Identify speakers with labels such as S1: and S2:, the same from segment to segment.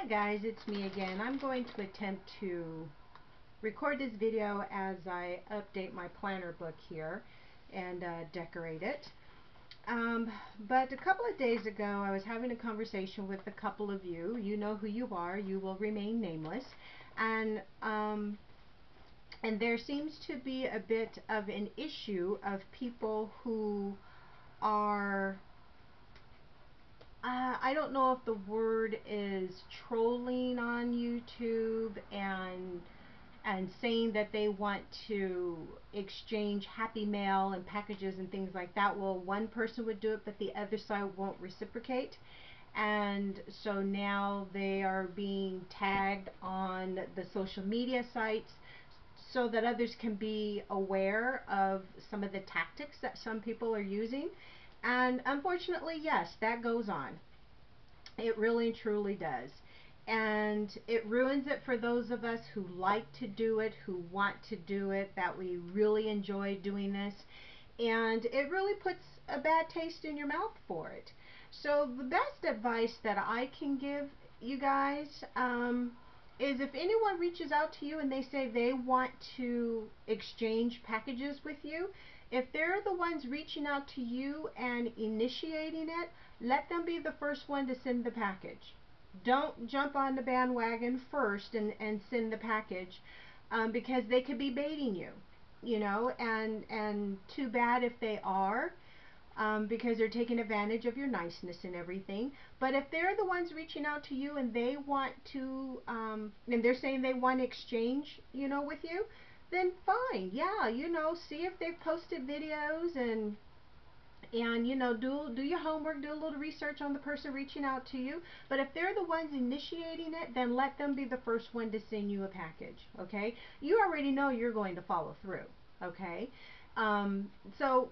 S1: Hi guys, it's me again. I'm going to attempt to record this video as I update my planner book here and decorate it. But a couple of days ago I was having a conversation with a couple of you. You know who you are. You will remain nameless. And there seems to be a bit of an issue of people who are I don't know if the word is trolling on YouTube and saying that they want to exchange happy mail and packages and things like that. Well, one person would do it, but the other side won't reciprocate. And so now they are being tagged on the social media sites so that others can be aware of some of the tactics that some people are using. And unfortunately, yes, that goes on. It really and truly does. And it ruins it for those of us who like to do it, who want to do it, that we really enjoy doing this. And it really puts a bad taste in your mouth for it. So the best advice that I can give you guys is if anyone reaches out to you and they say they want to exchange packages with you, if they're the ones reaching out to you and initiating it, let them be the first one to send the package. Don't jump on the bandwagon first and send the package, because they could be baiting you, and too bad if they are, because they're taking advantage of your niceness and everything. But if they're the ones reaching out to you and they want to, and they're saying they want to exchange, with you, then fine. Yeah, see if they've posted videos and do your homework, do a little research on the person reaching out to you. But if they're the ones initiating it, then let them be the first one to send you a package. Okay, you already know you're going to follow through. Okay, so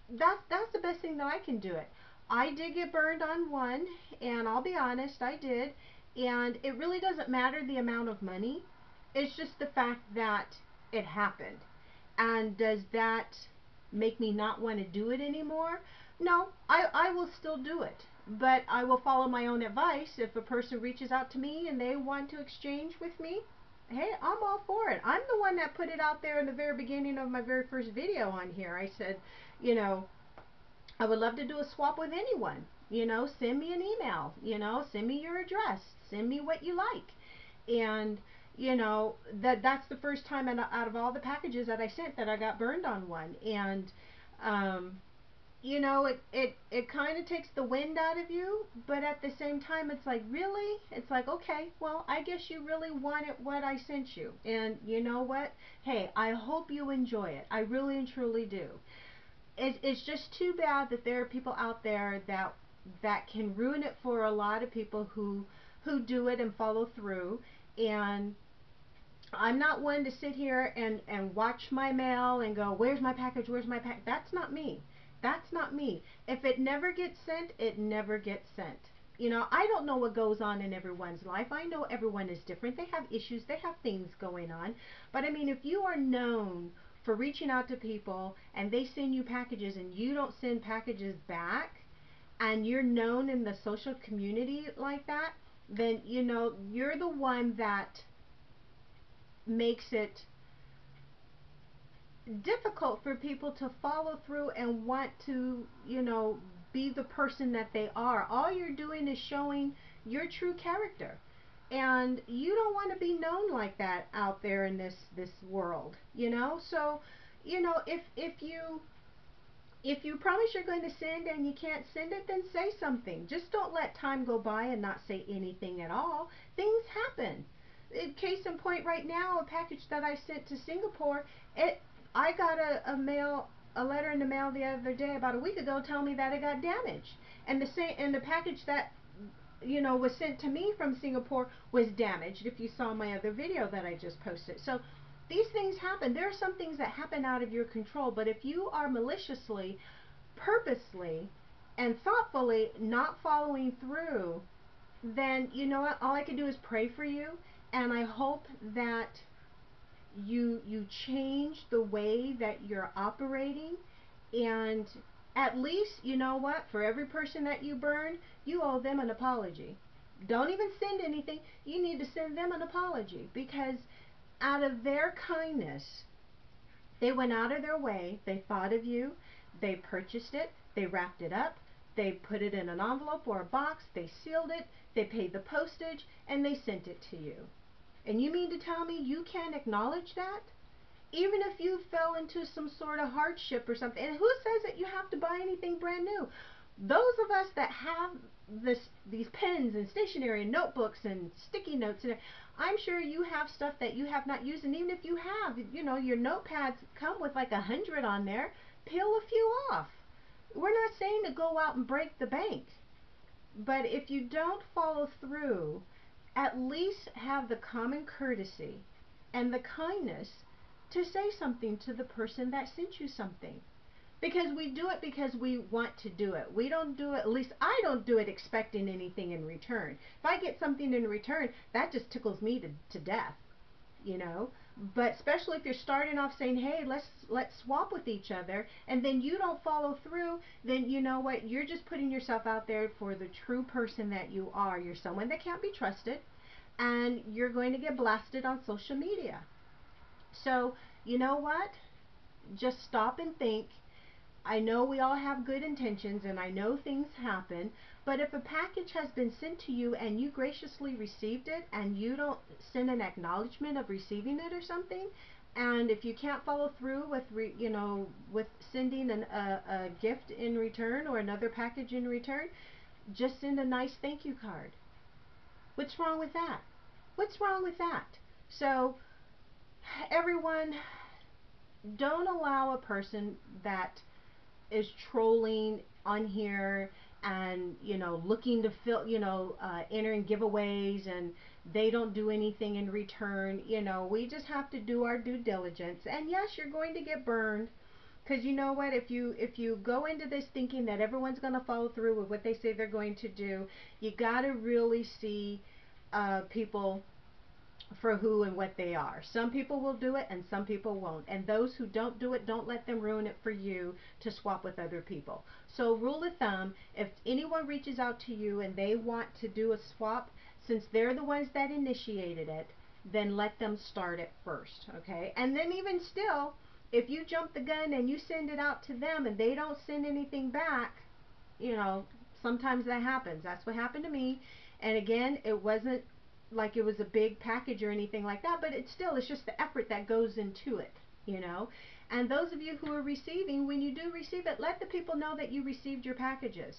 S1: that's the best thing that I can do it. I did get burned on one, and I'll be honest, I did. And it really doesn't matter the amount of money. It's just the fact that it happened. And does that make me not want to do it anymore? No, I will still do it. But I will follow my own advice. If a person reaches out to me and they want to exchange with me, hey, I'm all for it. I'm the one that put it out there in the very beginning of my very first video on here. I said, I would love to do a swap with anyone. Send me an email, send me your address, send me what you like. And that's the first time out of all the packages that I sent that I got burned on one. And it kind of takes the wind out of you, but at the same time it's like, really? It's like, okay, well, I guess you really wanted what I sent you, and you know what, hey, I hope you enjoy it. I really and truly do. It's just too bad that there are people out there that can ruin it for a lot of people who do it and follow through. And I'm not one to sit here and watch my mail and go, where's my package, where's my package? That's not me. That's not me. If it never gets sent, it never gets sent. I don't know what goes on in everyone's life. I know everyone is different. They have issues. They have things going on. But I mean, if you are known for reaching out to people and they send you packages and you don't send packages back, and you're known in the social community like that, then you're the one that makes it difficult for people to follow through and want to, be the person that they are. All you're doing is showing your true character. And you don't want to be known like that out there in this world, So, if you promise you're going to send and you can't send it, then say something. Just don't let time go by and not say anything at all. Things happen. Case in point, right now, a package that I sent to Singapore, I got a letter in the mail the other day, about a week ago, telling me that it got damaged. And the package that was sent to me from Singapore was damaged, if you saw my other video that I just posted. So these things happen. There are some things that happen out of your control, but if you are maliciously, purposely, and thoughtfully not following through, then you know what? All I can do is pray for you, and I hope that you change the way that you're operating. And at least, you know what, for every person that you burn, you owe them an apology. Don't even send anything. You need to send them an apology, because out of their kindness, they went out of their way, they thought of you, they purchased it, they wrapped it up, they put it in an envelope or a box, they sealed it, they paid the postage, and they sent it to you. And you mean to tell me you can't acknowledge that? Even if you fell into some sort of hardship or something. And who says that you have to buy anything brand new? Those of us that have these pens and stationery and notebooks and sticky notes, and I'm sure you have stuff that you have not used. And even if you have, your notepads come with like 100 on there. Peel a few off. We're not saying to go out and break the bank, but if you don't follow through, at least have the common courtesy and the kindness to say something to the person that sent you something. Because we do it because we want to do it. We don't do it, at least I don't do it expecting anything in return. If I get something in return, that just tickles me to death, you know. But especially if you're starting off saying, hey, let's swap with each other, and then you don't follow through, then you know what, you're just putting yourself out there for the true person that you are. You're someone that can't be trusted, and you're going to get blasted on social media. So you know what, just stop and think. I know we all have good intentions, and I know things happen, but if a package has been sent to you and you graciously received it, and you don't send an acknowledgement of receiving it or something, and if you can't follow through with with sending a gift in return or another package in return, just send a nice thank you card. What's wrong with that? What's wrong with that? So everyone, don't allow a person that is trolling on here and looking to fill, entering giveaways, and they don't do anything in return. We just have to do our due diligence, and yes, you're going to get burned, because you know what, if you go into this thinking that everyone's going to follow through with what they say they're going to do, you got to really see people for who and what they are. Some people will do it and some people won't. And those who don't do it, don't let them ruin it for you to swap with other people. So rule of thumb, if anyone reaches out to you and they want to do a swap, since they're the ones that initiated it, then let them start it first, okay? And then even still, if you jump the gun and you send it out to them and they don't send anything back, sometimes that happens. That's what happened to me. And again, it wasn't like it was a big package or anything like that, but it's just the effort that goes into it. And those of you who are receiving, when you do receive it, let the people know that you received your packages.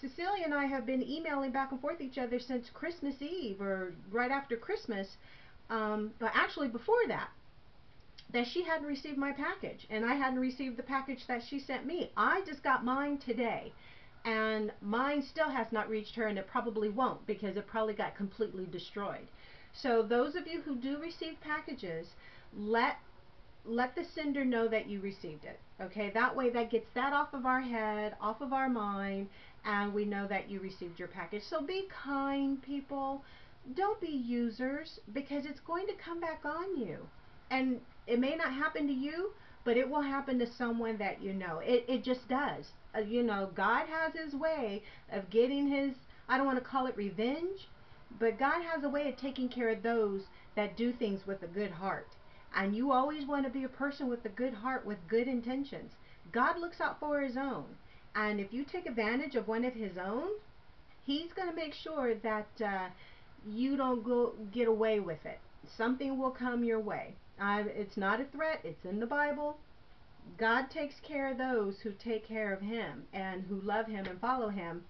S1: Cecilia and I have been emailing back and forth each other since Christmas Eve, or right after Christmas, but actually before that she hadn't received my package, and I hadn't received the package that she sent me. I just got mine today, and mine still has not reached her, and it probably won't, because it probably got completely destroyed. So those of you who do receive packages, let the sender know that you received it. Okay, that way that gets that off of our head, off of our mind, and we know that you received your package. So be kind, people. Don't be users, because it's going to come back on you. And it may not happen to you, but it will happen to someone that you know. It just does. God has his way of getting his, I don't want to call it revenge, but God has a way of taking care of those that do things with a good heart. And you always want to be a person with a good heart, with good intentions. God looks out for his own. And if you take advantage of one of his own, he's going to make sure that you don't get away with it. Something will come your way. It's not a threat. It's in the Bible. God takes care of those who take care of him and who love him and follow him.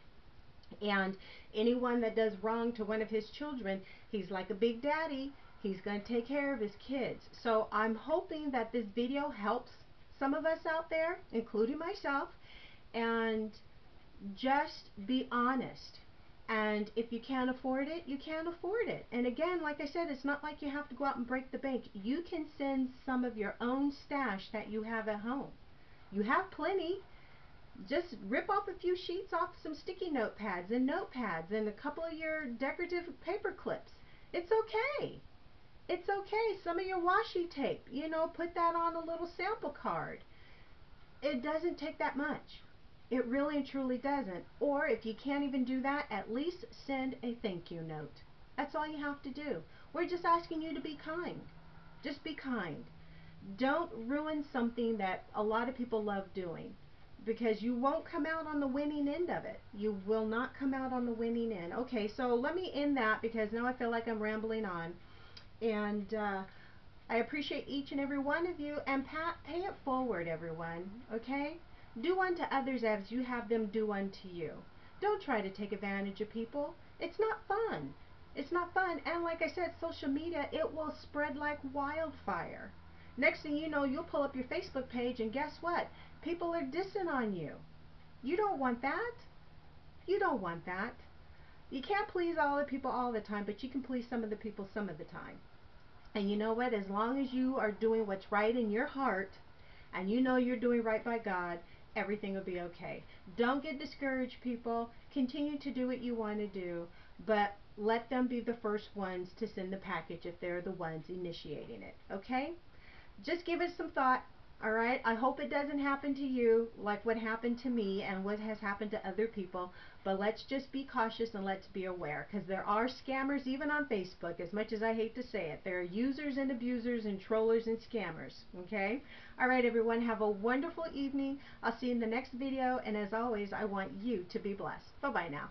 S1: And anyone that does wrong to one of his children, he's like a big daddy. He's going to take care of his kids. So I'm hoping that this video helps some of us out there, including myself, and just be honest. And if you can't afford it, you can't afford it. And again, like I said, it's not like you have to go out and break the bank. You can send some of your own stash that you have at home. You have plenty. Just rip off a few sheets off some sticky notepads and notepads and a couple of your decorative paper clips. It's okay. It's okay. Some of your washi tape, put that on a little sample card. It doesn't take that much. It really and truly doesn't. Or if you can't even do that, at least send a thank you note. That's all you have to do. We're just asking you to be kind. Just be kind. Don't ruin something that a lot of people love doing, because you won't come out on the winning end of it. You will not come out on the winning end. Okay, so let me end that because now I feel like I'm rambling on. And I appreciate each and every one of you. And pay it forward, everyone. Okay? Do unto others as you have them do unto you. Don't try to take advantage of people. It's not fun. It's not fun. And like I said, social media, it will spread like wildfire. Next thing you know, you'll pull up your Facebook page and guess what? People are dissing on you. You don't want that. You don't want that. You can't please all the people all the time, but you can please some of the people some of the time. And you know what? As long as you are doing what's right in your heart and you know you're doing right by God, everything will be okay. Don't get discouraged, people. Continue to do what you want to do, but let them be the first ones to send the package if they're the ones initiating it. Okay? Just give it some thought. All right, I hope it doesn't happen to you like what happened to me and what has happened to other people, but let's just be cautious and let's be aware, because there are scammers even on Facebook. As much as I hate to say it, there are users and abusers and trollers and scammers. Okay? All right, everyone, have a wonderful evening. I'll see you in the next video, and as always, I want you to be blessed. Bye bye now.